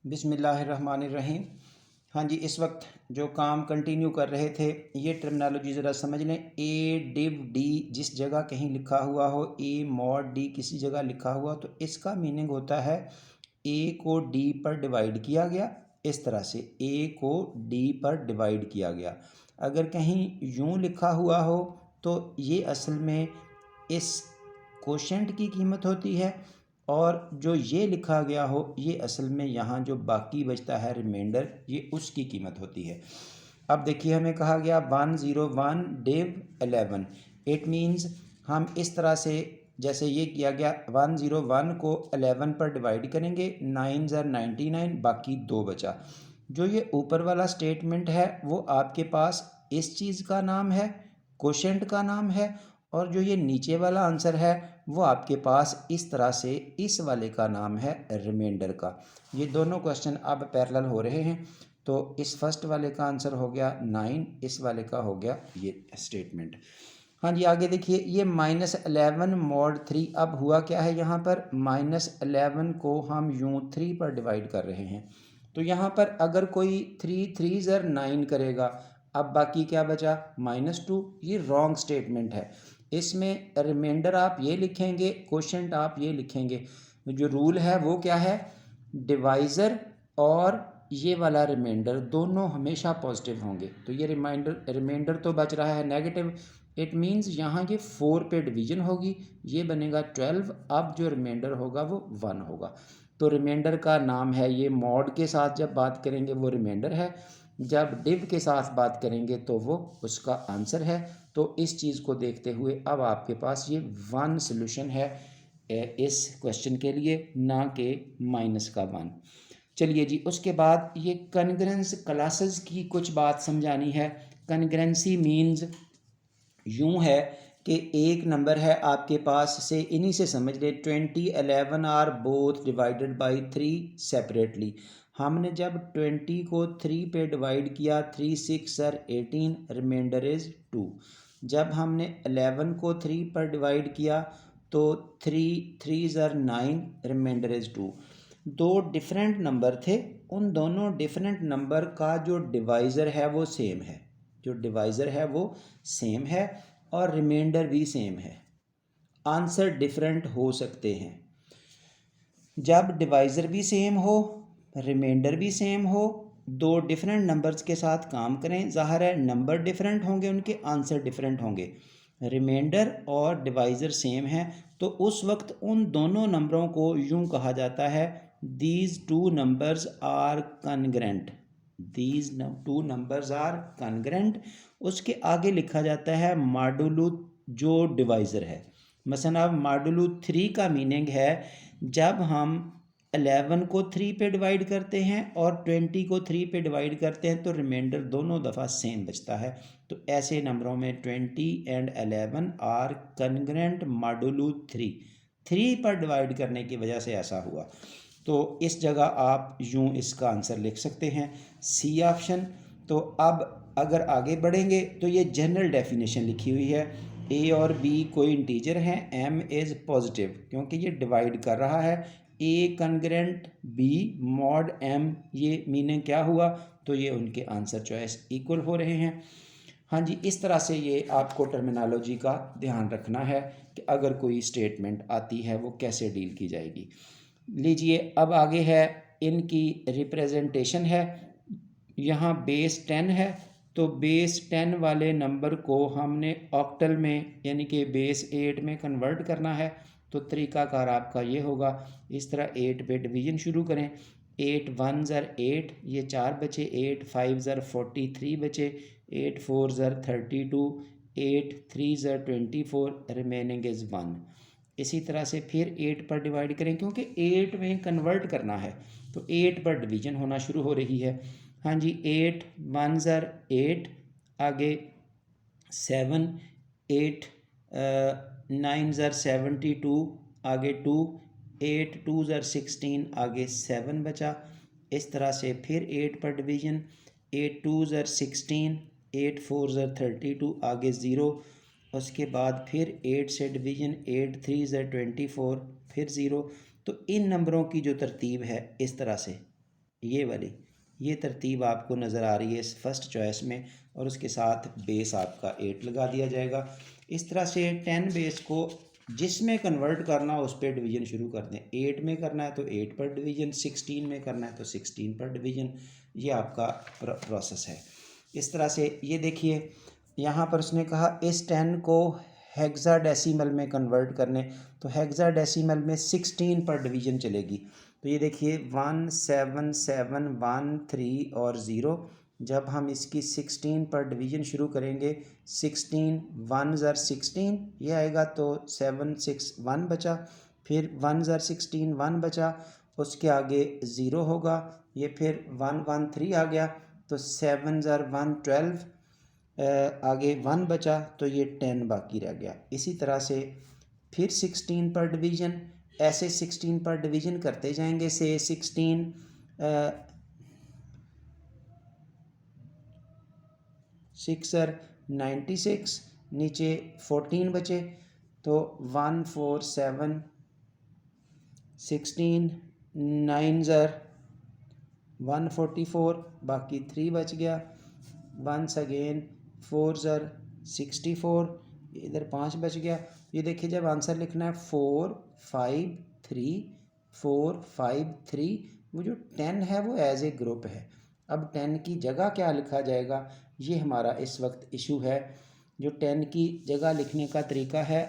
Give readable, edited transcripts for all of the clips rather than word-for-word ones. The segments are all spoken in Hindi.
बिस्मिल्लाहिर्रहमानिर्रहीम। हाँ जी, इस वक्त जो काम कंटिन्यू कर रहे थे ये टर्मिनोलॉजी ज़रा समझ लें। ए डिव डी जिस जगह कहीं लिखा हुआ हो, ए मॉड डी किसी जगह लिखा हुआ, तो इसका मीनिंग होता है ए को डी पर डिवाइड किया गया। इस तरह से ए को डी पर डिवाइड किया गया। अगर कहीं यूँ लिखा हुआ हो तो ये असल में इस कोशेंट की कीमत होती है, और जो ये लिखा गया हो ये असल में यहाँ जो बाकी बचता है रिमाइंडर, ये उसकी कीमत होती है। अब देखिए, हमें कहा गया 101 डिव 11। इट मीन्स हम इस तरह से, जैसे ये किया गया, 101 को 11 पर डिवाइड करेंगे, 9 ज़र 99, बाकी 2 बचा। जो ये ऊपर वाला स्टेटमेंट है वो आपके पास इस चीज़ का नाम है, कोशेंट का नाम है, और जो ये नीचे वाला आंसर है वो आपके पास इस तरह से इस वाले का नाम है रिमाइंडर का। ये दोनों क्वेश्चन अब पैरेलल हो रहे हैं। तो इस फर्स्ट वाले का आंसर हो गया 9, इस वाले का हो गया ये स्टेटमेंट। हाँ जी, आगे देखिए, ये -11 mod 3। अब हुआ क्या है, यहाँ पर -11 को हम यूँ 3 पर डिवाइड कर रहे हैं। तो यहाँ पर अगर कोई 3 3 ज़र 9 करेगा, अब बाकी क्या बचा, -2। ये रॉन्ग स्टेटमेंट है। इसमें रिमाइंडर आप ये लिखेंगे, क्वोशेंट आप ये लिखेंगे। जो रूल है वो क्या है, डिवाइज़र और ये वाला रिमाइंडर दोनों हमेशा पॉजिटिव होंगे। तो ये रिमाइंडर तो बच रहा है नेगेटिव। इट मीन्स यहाँ ये 4 पे डिवीजन होगी, ये बनेगा 12। अब जो रिमाइंडर होगा वो 1 होगा। तो रिमाइंडर का नाम है, ये मॉड के साथ जब बात करेंगे वो रिमाइंडर है, जब डिव के साथ बात करेंगे तो वो उसका आंसर है। तो इस चीज़ को देखते हुए अब आपके पास ये 1 सोल्यूशन है इस क्वेश्चन के लिए, ना कि -1। चलिए जी, उसके बाद ये कन्ग्रेंस क्लासेस की कुछ बात समझानी है। कन्ग्रेंसी मीन्स यूँ है कि एक नंबर है आपके पास, से इन्हीं से समझ ले, 20 11 are both divided by 3 separately. हमने जब 20 को 3 पे डिवाइड किया, 3 6 ज़र 18, रिमाइंडर इज़ 2। जब हमने 11 को 3 पर डिवाइड किया तो 3 3 ज़र 9, रिमाइंडर इज़ 2। दो डिफरेंट नंबर थे, उन दोनों डिफरेंट नंबर का जो डिवाइज़र है वो सेम है। जो डिवाइज़र है वो सेम है और रिमाइंडर भी सेम है। आंसर डिफरेंट हो सकते हैं। जब डिवाइज़र भी सेम हो, रिमाइंडर भी सेम हो, दो डिफरेंट नंबर्स के साथ काम करें, ज़ाहिर है नंबर डिफरेंट होंगे, उनके आंसर डिफरेंट होंगे। रिमाइंडर और डिवाइज़र सेम है तो उस वक्त उन दोनों नंबरों को यूँ कहा जाता है, these two numbers are congruent. These two numbers are congruent. उसके आगे लिखा जाता है मॉडुलो, जो डिवाइज़र है। मसलन अब मॉडुलो 3 का मीनिंग है, जब हम 11 को 3 पे डिवाइड करते हैं और 20 को 3 पे डिवाइड करते हैं तो रिमाइंडर दोनों दफ़ा सेम बचता है। तो ऐसे नंबरों में 20 एंड 11 आर कन्ग्रेंट मॉडुलो 3। 3 पर डिवाइड करने की वजह से ऐसा हुआ। तो इस जगह आप यूँ इसका आंसर लिख सकते हैं, सी ऑप्शन। तो अब अगर आगे बढ़ेंगे तो ये जनरल डेफिनेशन लिखी हुई है, ए और बी कोई इंटीजर हैं, एम इज़ पॉजिटिव, क्योंकि ये डिवाइड कर रहा है। ए कन्ग्रेंट बी मॉड एम, ये मीनिंग क्या हुआ, तो ये उनके आंसर चॉइस इक्वल हो रहे हैं। हाँ जी, इस तरह से ये आपको टर्मिनोलॉजी का ध्यान रखना है कि अगर कोई स्टेटमेंट आती है वो कैसे डील की जाएगी। लीजिए, अब आगे है इनकी रिप्रेजेंटेशन है। यहाँ बेस 10 है, तो बेस 10 वाले नंबर को हमने ऑक्टल में यानी कि बेस 8 में कन्वर्ट करना है। तो तरीक़ाकार आपका ये होगा, इस तरह 8 पे डिवीज़न शुरू करें। 8 1 ज़र 8, ये 4 बचे, 8 5 ज़र 43 बचे, 8 4 ज़र 32, 8 3 ज़र 24, रिमेनिंग इज़ 1। इसी तरह से फिर 8 पर डिवाइड करें, क्योंकि 8 में कन्वर्ट करना है तो 8 पर डिवीज़न होना शुरू हो रही है। हाँ जी, 8 1 ज़र 8, आगे 7, 8 9 ज़र 72, आगे 2, 8 2 ज़र 16, आगे 7 बचा। इस तरह से फिर 8 पर डिवीज़न, 8 2 ज़र 16, 8 4 ज़र 32, आगे 0। उसके बाद फिर 8 से डिवीज़न, 8 3 ज़र 24, फिर 0। तो इन नंबरों की जो तरतीब है इस तरह से, ये वाली, ये तरतीब आपको नज़र आ रही है इस फर्स्ट चॉइस में, और उसके साथ बेस आपका 8 लगा दिया जाएगा। इस तरह से 10 बेस को जिसमें कन्वर्ट करना हो उस पर डिवीज़न शुरू कर दें। 8 में करना है तो 8 पर डिवीज़न, 16 में करना है तो 16 पर डिवीज़न, ये आपका प्रोसेस है। इस तरह से ये देखिए यहाँ पर उसने कहा इस 10 को हेक्साडेसिमल में कन्वर्ट करने, तो हेक्साडेसिमल में 16 पर डिवीज़न चलेगी। तो ये देखिए 1 7 7 1 3 और 0, जब हम इसकी 16 पर डिवीज़न शुरू करेंगे, 16 1 ज़र 16 ये आएगा, तो 7 6 1 बचा, फिर 1 ज़र 16 1 बचा, उसके आगे 0 होगा, ये फिर 1 1 3 आ गया, तो 7 ज़र 1 12, आगे 1 बचा, तो ये 10 बाकी रह गया। इसी तरह से फिर 16 पर डिवीज़न, ऐसे 16 पर डिवीज़न करते जाएंगे से 16 6 और 96, नीचे 14 बचे, तो 1 4 7 16 9 ज़र 144, बाकी 3 बच गया, वंस अगेन 4 ज़र 64, इधर 5 बच गया। ये देखिए जब आंसर लिखना है 4 5 3 4 5 3, वो जो 10 है वो एज ए ग्रुप है। अब 10 की जगह क्या लिखा जाएगा, ये हमारा इस वक्त इशू है। जो 10 की जगह लिखने का तरीका है,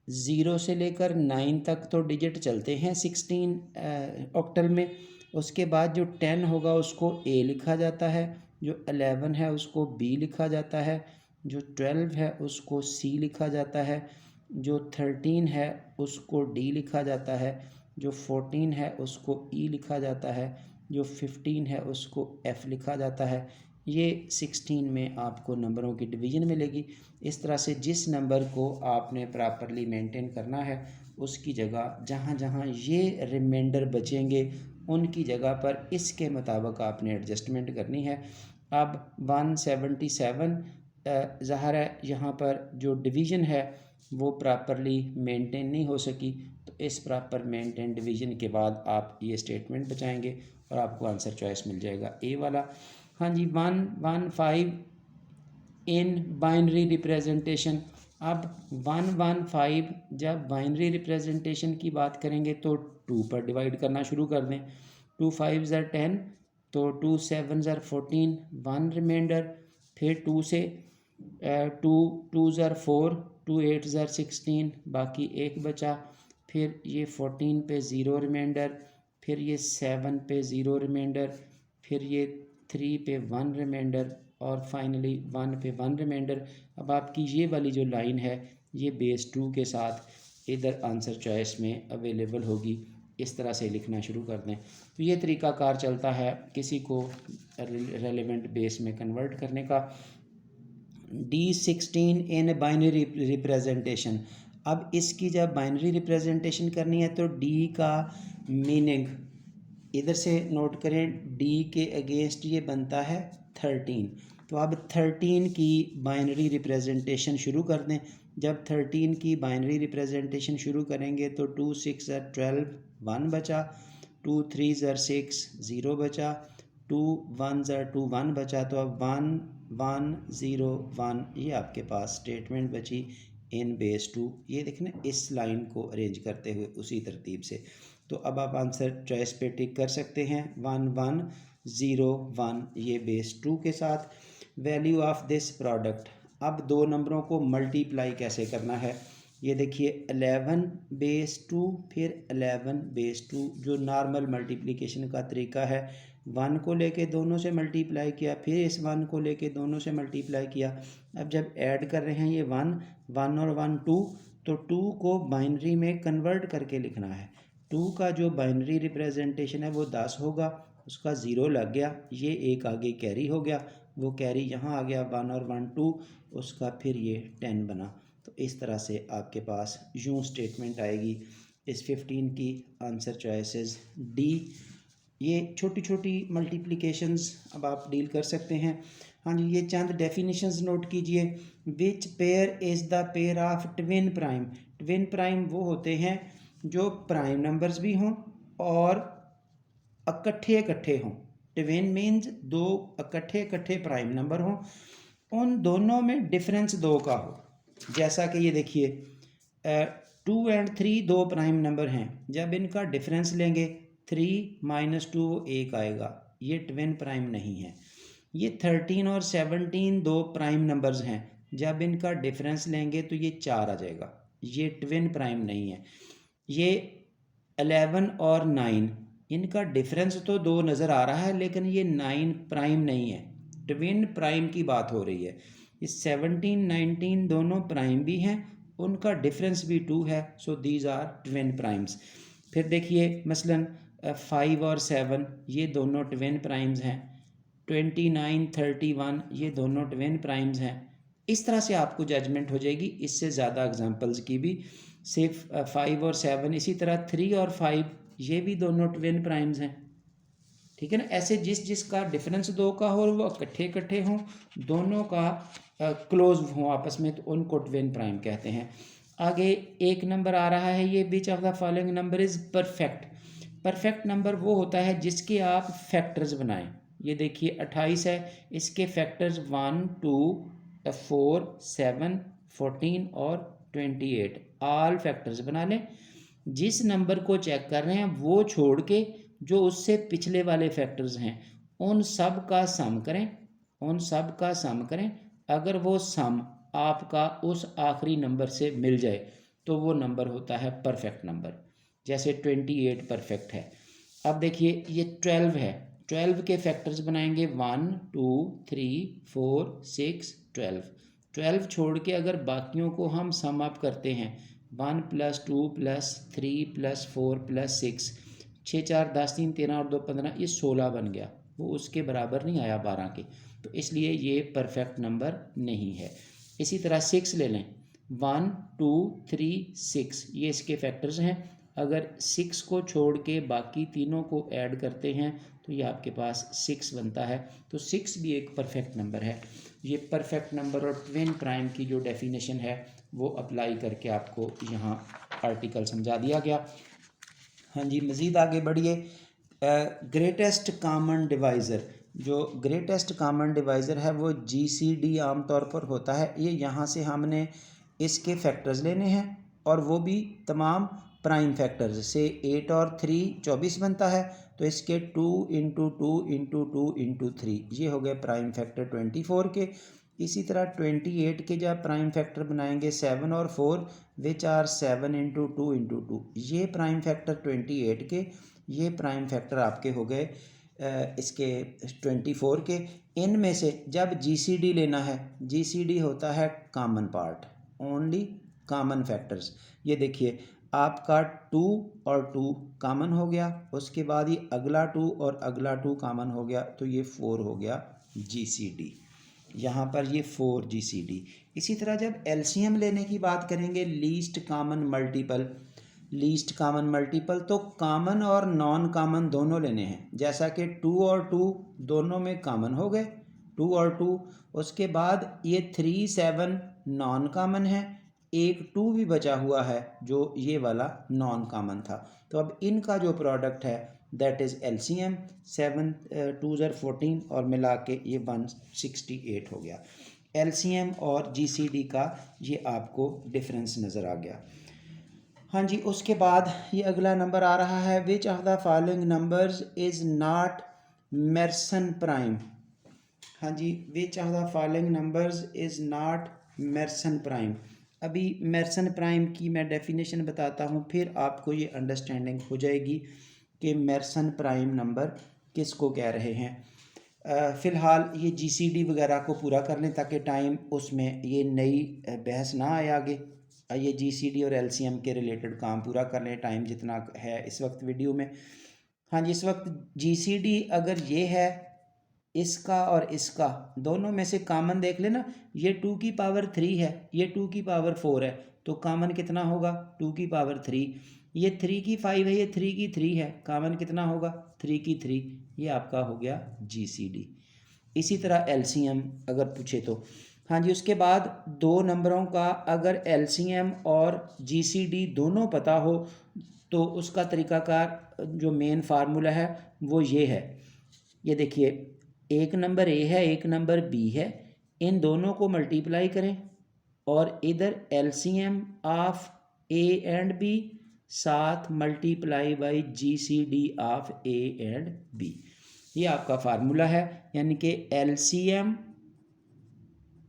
0 से लेकर 9 तक तो डिजिट चलते हैं 16 ऑक्टल में, उसके बाद जो 10 होगा उसको ए लिखा जाता है, जो 11 है उसको बी लिखा जाता है, जो 12 है उसको सी लिखा जाता है, जो 13 है उसको डी लिखा जाता है, जो 14 है उसको ई लिखा जाता है, जो 15 है उसको एफ़ लिखा जाता है। ये 16 में आपको नंबरों की डिवीज़न मिलेगी। इस तरह से जिस नंबर को आपने प्रॉपरली मेंटेन करना है, उसकी जगह जहाँ जहाँ ये रिमाइंडर बचेंगे उनकी जगह पर इसके मुताबिक आपने एडजस्टमेंट करनी है। अब 177 ज़ाहिर है यहाँ पर जो डिवीज़न है वो प्रॉपरली मेंटेन नहीं हो सकी, तो इस प्रॉपर मेंटेन डिवीज़न के बाद आप ये स्टेटमेंट बचाएंगे और आपको आंसर चॉइस मिल जाएगा ए वाला। हाँ जी, 115 इन बाइनरी रिप्रेजेंटेशन। अब 115 जब बाइनरी रिप्रेजेंटेशन की बात करेंगे तो 2 पर डिवाइड करना शुरू कर दें। 2 5 ज़र 10, तो 2 7 ज़र 14, 1 रिमाइंडर, फिर 2 से 2 ज़र 4, 2 8 ज़र 16, बाकी 1 बचा, फिर ये 14 पे 0 रिमाइंडर, फिर ये 7 पे 0 रिमाइंडर, फिर ये 3 पे 1 रिमाइंडर, और फाइनली 1 पे 1 रिमाइंडर। अब आपकी ये वाली जो लाइन है ये बेस 2 के साथ इधर आंसर चॉइस में अवेलेबल होगी। इस तरह से लिखना शुरू कर दें। तो ये तरीक़ाकार चलता है किसी को रेलेवेंट बेस में कन्वर्ट करने का। D16 in binary representation. अब इसकी जब बाइनरी रिप्रेजेंटेशन करनी है तो D का मीनिंग इधर से नोट करें, D के अगेंस्ट ये बनता है 13। तो अब 13 की बाइनरी रिप्रेजेंटेशन शुरू कर दें। जब 13 की बाइनरी रिप्रेजेंटेशन शुरू करेंगे तो 2 6 ज़र 12, 1 बचा, 2 3 ज़र 6, 0 बचा, 2 1 ज़र 2, 1 बचा, तो अब 1 1 0 1 ये आपके पास स्टेटमेंट बची इन बेस 2। ये देखें इस लाइन को अरेंज करते हुए उसी तरतीब से। तो अब आप आंसर चॉइस पे टिक कर सकते हैं 1 1 0 1 ये बेस 2 के साथ। Value of this product. अब दो नंबरों को मल्टीप्लाई कैसे करना है, ये देखिए 11 बेस 2 फिर 11 बेस 2, जो नॉर्मल मल्टीप्लिकेशन का तरीका है। 1 को लेके दोनों से मल्टीप्लाई किया, फिर इस 1 को लेके दोनों से मल्टीप्लाई किया। अब जब ऐड कर रहे हैं ये 1 1 और 1 2, तो 2 को बाइनरी में कन्वर्ट करके लिखना है। 2 का जो बाइनरी रिप्रेजेंटेशन है वो 10 होगा, उसका 0 लग गया, ये एक आगे कैरी हो गया, वो कैरी यहाँ आ गया 1 और 1 2, उसका फिर ये 10 बना। तो इस तरह से आपके पास यूँ स्टेटमेंट आएगी। इस 15 की आंसर चॉइसेस डी। ये छोटी छोटी मल्टीप्लिकेशंस अब आप डील कर सकते हैं। हाँ जी, ये चंद डेफिनेशंस नोट कीजिए। Which pair is the pair of twin prime. Twin prime वो होते हैं जो प्राइम नंबर्स भी हों और इकट्ठे इकट्ठे हों, ट्विन मीन्स दो इकट्ठे इकट्ठे प्राइम नंबर हों, उन दोनों में डिफरेंस 2 का हो। जैसा कि ये देखिए 2 और 3 दो प्राइम नंबर हैं, जब इनका डिफरेंस लेंगे 3 - 2 1 आएगा, ये ट्विन प्राइम नहीं है। ये 13 और 17 दो प्राइम नंबर्स हैं, जब इनका डिफरेंस लेंगे तो ये 4 आ जाएगा, ये ट्विन प्राइम नहीं है। ये 11 और 9 इनका डिफरेंस तो 2 नज़र आ रहा है, लेकिन ये 9 प्राइम नहीं है, ट्विन प्राइम की बात हो रही है। ये 17 19 दोनों प्राइम भी हैं, उनका डिफरेंस भी 2 है, so these are twin primes. फिर देखिए मसलन 5 और 7 ये दोनों ट्विन प्राइम्स हैं, 29 31 ये दोनों ट्विन प्राइम्स हैं। इस तरह से आपको जजमेंट हो जाएगी, इससे ज़्यादा एग्जांपल्स की भी। सिर्फ 5 और 7, इसी तरह 3 और 5 ये भी दोनों ट्विन प्राइम्स हैं, ठीक है ना। ऐसे जिस जिसका डिफरेंस 2 का हो, वो इकट्ठे इकट्ठे हों, दोनों का क्लोज हों आपस में, तो उनको ट्विन प्राइम कहते हैं। आगे एक नंबर आ रहा है, ये विच of the following number is perfect. Perfect number वो होता है जिसके आप फैक्टर्स बनाएं। ये देखिए 28 है, इसके फैक्टर्स 1 2 4 7 14 और 28 ऑल फैक्टर्स बना लें। जिस नंबर को चेक कर रहे हैं वो छोड़ के जो उससे पिछले वाले फैक्टर्स हैं उन सब का सम करें, उन सब का सम करें। अगर वो सम आपका उस आखिरी नंबर से मिल जाए तो वो नंबर होता है परफेक्ट नंबर। जैसे 28 परफेक्ट है। अब देखिए ये 12 है, 12 के फैक्टर्स बनाएंगे 1 2 3 4 6 12। 12 छोड़ के अगर बाकियों को हम सम अप करते हैं 1 + 2 + 3 + 4 + 6, 6 4 10 3 13 और 2 15, ये 16 बन गया, वो उसके बराबर नहीं आया 12 के, तो इसलिए ये परफेक्ट नंबर नहीं है। इसी तरह 6 ले लें, 1 2 3 6 ये इसके फैक्टर्स हैं। अगर 6 को छोड़ के बाकी तीनों को ऐड करते हैं तो ये आपके पास 6 बनता है, तो 6 भी एक परफेक्ट नंबर है। ये परफेक्ट नंबर और ट्विन प्राइम की जो डेफिनेशन है वो अप्लाई करके आपको यहाँ आर्टिकल समझा दिया गया। हाँ जी, मज़ीद आगे बढ़िए। ग्रेटेस्ट कॉमन डिवाइज़र, जो ग्रेटेस्ट कॉमन डिवाइज़र है वो GCD आमतौर पर होता है। ये यहाँ से हमने इसके फैक्टर्स लेने हैं और वो भी तमाम प्राइम फैक्टर्स से। 8 और 3 24 बनता है, तो इसके 2 × 2 × 2 × 3 ये हो गए प्राइम फैक्टर 24 के। इसी तरह 28 के जब प्राइम फैक्टर बनाएंगे 7 और 4 विच आर 7 × 2 × 2 ये प्राइम फैक्टर 28 के, ये प्राइम फैक्टर आपके हो गए इसके 24 के। इनमें से जब GCD लेना है, GCD होता है common part, only common factors. ये देखिए आपका 2 और 2 कॉमन हो गया, उसके बाद ये अगला 2 और अगला 2 कॉमन हो गया, तो ये 4 हो गया GCD। यहाँ पर ये 4 GCD। इसी तरह जब LCM लेने की बात करेंगे, least common multiple, least common multiple तो कॉमन और नॉन कॉमन दोनों लेने हैं। जैसा कि 2 और 2 दोनों में कॉमन हो गए, 2 और 2, उसके बाद ये 3 7 नॉन कॉमन है, एक 2 भी बचा हुआ है जो ये वाला नॉन कॉमन था। तो अब इनका जो प्रोडक्ट है दैट इज़ LCM, 7 2 ज़र 14 और मिला के ये 168 हो गया। LCM और GCD का ये आपको डिफरेंस नज़र आ गया। हाँ जी, उसके बाद ये अगला नंबर आ रहा है, which of the following numbers is not Mersenne prime. हाँ जी, which of the following numbers is not Mersenne prime. अभी मेर्सन प्राइम की मैं डेफिनेशन बताता हूँ, फिर आपको ये अंडरस्टैंडिंग हो जाएगी कि मेर्सन प्राइम नंबर किसको कह रहे हैं। फ़िलहाल ये GCD वगैरह को पूरा कर लें ताकि टाइम उसमें ये नई बहस ना आए आगे। ये GCD और LCM के रिलेटेड काम पूरा कर लें, टाइम जितना है इस वक्त वीडियो में। हाँ जी, इस वक्त GCD अगर ये है, इसका और इसका दोनों में से कॉमन देख लेना, ये 2 की पावर 3 है, ये 2 की पावर 4 है, तो कॉमन कितना होगा 2 की पावर 3। ये 3 की 5 है, ये 3 की 3 है, कॉमन कितना होगा 3 की 3। ये आपका हो गया GCD। इसी तरह LCM अगर पूछे तो हाँ जी, उसके बाद दो नंबरों का अगर एलसीएम और जीसीडी दोनों पता हो तो उसका तरीकाकार जो मेन फार्मूला है वो ये है। ये देखिए, एक नंबर ए है, एक नंबर बी है, इन दोनों को मल्टीप्लाई करें और इधर LCM of A and B साथ multiply by GCD of A and B. ये आपका फार्मूला है, यानी कि LCM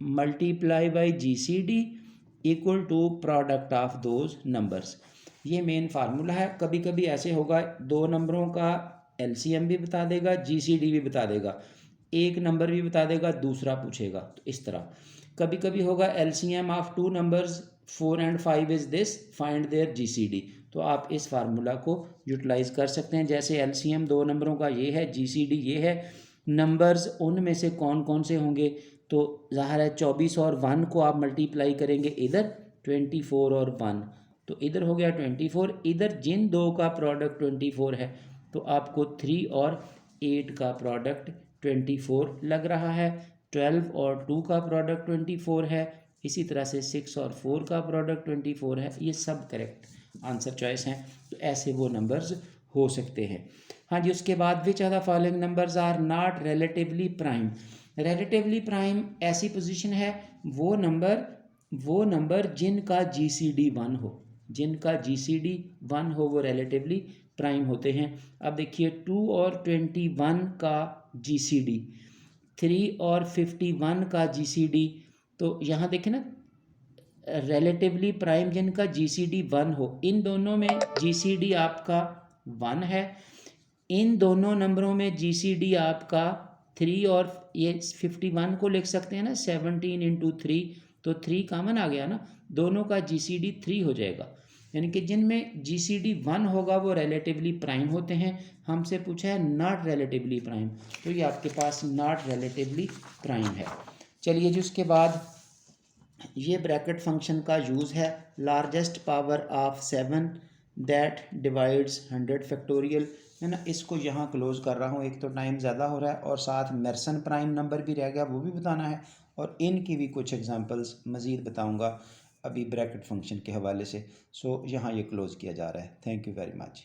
multiply by GCD equal to product of those numbers. ये मेन फार्मूला है। कभी कभी ऐसे होगा, दो नंबरों का एलसीएम भी बता देगा, जीसीडी भी बता देगा, एक नंबर भी बता देगा, दूसरा पूछेगा, तो इस तरह। कभी कभी होगा LCM of two numbers 4 and 5 is this, find their GCD. तो आप इस फार्मूला को यूटिलाइज कर सकते हैं। जैसे एलसीएम दो नंबरों का ये है, जीसीडी ये है, नंबर्स उनमें से कौन कौन से होंगे, तो ज़ाहिर है 24 और 1 को आप मल्टीप्लाई करेंगे इधर, 24 और 1, तो इधर हो गया 24। इधर जिन दो का प्रोडक्ट 24 है तो आपको 3 और 8 का प्रोडक्ट 24 लग रहा है। 12 और 2 का प्रोडक्ट 24 है। इसी तरह से 6 और 4 का प्रोडक्ट 24 है। ये सब करेक्ट आंसर चॉइस हैं। तो ऐसे वो नंबर्स हो सकते हैं। हाँ जी, उसके बाद which are the following numbers are not relatively prime. Relatively prime ऐसी पोजीशन है, वो नंबर जिनका जीसीडी 1 हो, जिनका जीसीडी 1 हो वो रिलेटिवली प्राइम होते हैं। अब देखिए 2 और 21 का जीसीडी, 3 और 51 का जीसीडी, तो यहाँ देखें ना, रिलेटिवली प्राइम जिनका जीसीडी 1 हो, इन दोनों में जीसीडी आपका 1 है, इन दोनों नंबरों में जीसीडी आपका 3, और ये 51 को लिख सकते हैं ना 17 इंटू 3, तो 3 कॉमन आ गया ना, दोनों का जीसीडी 3 हो जाएगा। यानी कि जिनमें जीसीडी 1 होगा वो रिलेटिवली प्राइम होते हैं। हमसे पूछा है नॉट रिलेटिवली प्राइम, तो ये आपके पास नॉट रिलेटिवली प्राइम है। चलिए जी, उसके बाद ये ब्रैकेट फंक्शन का यूज़ है, largest power of 7 that divides 100 factorial, है ना। इसको यहाँ क्लोज़ कर रहा हूँ, एक तो टाइम ज़्यादा हो रहा है और साथ मेरसन प्राइम नंबर भी रह गया, वो भी बताना है, और इनकी भी कुछ एग्जांपल्स मज़ीद बताऊँगा अभी ब्रैकेट फंक्शन के हवाले से। सो यहाँ ये क्लोज़ किया जा रहा है। Thank you very much.